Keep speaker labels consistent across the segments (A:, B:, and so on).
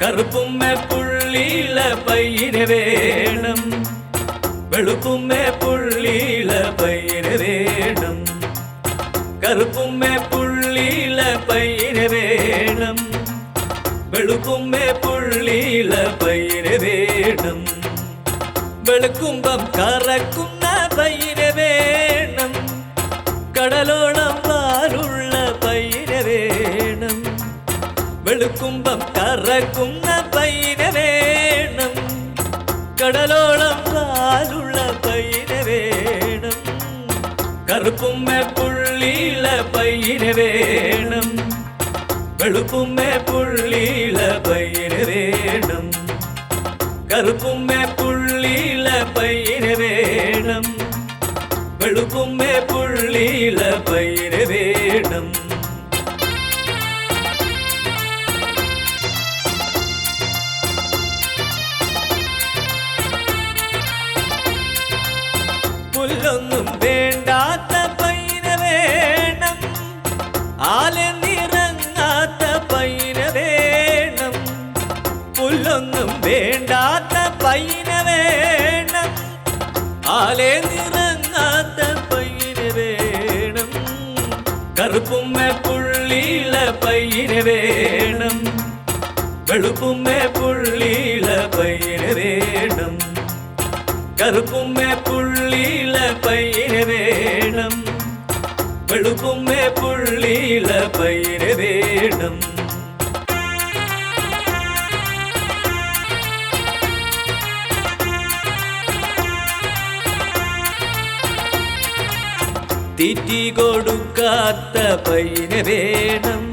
A: കറുപ്പുമ്മേ പുള്ളിയില പയ്യന് വേണം, വെളുപ്പുമ്മേ പുള്ളിയില പയ്യന് വേണം. കറുപ്പുമ്മേ പുള്ളിയില പയ്യന് വേണം, വെളുപ്പുമ്മേ പുള്ളിയില പയ്യന് വേണം. വെളുക്കുമ്പം കറക്കുന്ന പയ്യന് വേണം, കടലോളം വാലുള്ള പയ്യന് വേണം. വെളുക്കുമ്പം കറക്കുന്ന പയ്യന് വേണം, കടലോളം വാലുള്ള പയ്യന് വേണം. കറുപ്പുമ്മേ പുള്ളിയില പയ്യന് വേണം, വെളുപ്പുമ്മേ പുള്ളിയില പയ്യന് വേണം. കറുപ്പുമ്മേ പുള്ളിയില പയ്യന് വേണം, വെളുപ്പുമ്മേ പുള്ളിയില പയ്യന് വേണം. പുല്ലൊന്നും വേണ്ടാത്ത പയ്യന് വേണം, ആലെന്നിറങ്ങാത്ത പയ്യന് വേണം. പുല്ലൊന്നും വേണ്ടാത്ത പയ്യന് വേണം, ആലെന്നിറങ്ങാത്ത പയ്യന് വേണം. കറുപ്പുമ്മേ പുള്ളിയില പയ്യന് വേണം, വെളുപ്പുമ്മേ പുള്ളിയില പയ്യന് വേണം. കറുപ്പുമ്മേ പുള്ളിയില പയ്യന് വേണം, വെളുപ്പുമ്മേ പുള്ളിയില പയ്യന് വേണം. തീറ്റി കൊടുക്കാത്ത പയ്യന് വേണം,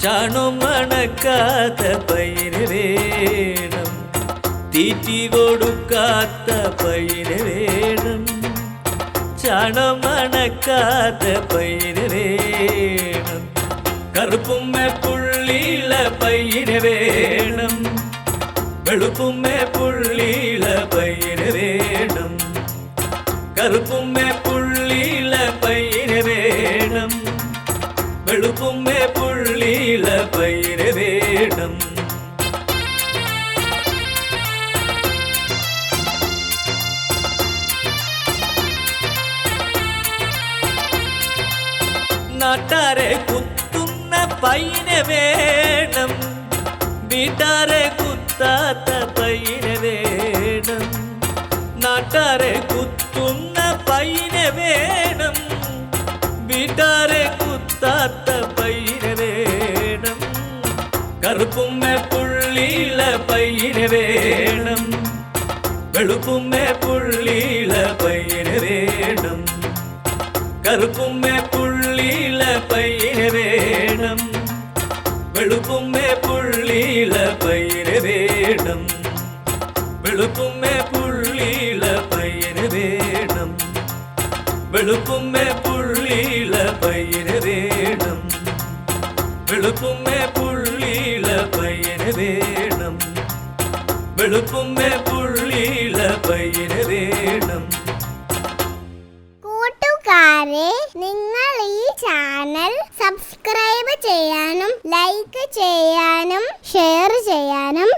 A: ചാണും മണക്കാത്ത പയ്യന് വേണം. തീറ്റി കൊടുക്കാത്ത പയ്യന് വേണം, ചാണം മണക്കാത്ത പയ്യന് വേണം. കറുപ്പുമ്മേ പുള്ളിയില പയ്യന് വേണം, വെളുപ്പുമ്മേ പുള്ളിയില പയ്യന് വേണം. കറുപ്പുമ്മേ പുള്ളിയില പയ്യന് വേണം, വെളുപ്പുമ്മേ പുള്ളിയില പയ്യന് വേണം. നാട്ടാരെ കുത്തുന്ന പയ്യന് വേണം, വീട്ടാരെ കുത്താത്ത പയ്യന് വേണം. നാട്ടാരെ കുത്തുന്ന പയ്യന് വേണം, വീട്ടാരെ കുത്താത്ത പയ്യന് വേണം. കറുപ്പുമ്മേ പുള്ളിയില പയ്യന് വേണം, വെളുപ്പുമ്മേ പുള്ളിയില പയ്യന് വേണം. കറുപ്പുമ്മേ പുള്ളിയില പയ്യന് വേണം, വെളുപ്പുമ്മേ പുള്ളിയില പയ്യന് വേണം. വെളുപ്പുമ്മേ പുള്ളിയില പയ്യന് വേണം, വെളുപ്പുമ്മേ പുള്ളിയില പയ്യന് വേണം. വെളുപ്പുമ്മേ പുള്ളിയില പയ്യന് വേണം, വെളുപ്പുമ്മേ പുള്ളിയില പയ്യന് വേണം.
B: കൂട്ടുകാരെ, നിങ്ങൾ ഈ ചാനൽ സബ്സ്ക്രൈബ് ചെയ്യാനും ലൈക്ക് ചെയ്യാനും ഷെയർ ചെയ്യാനും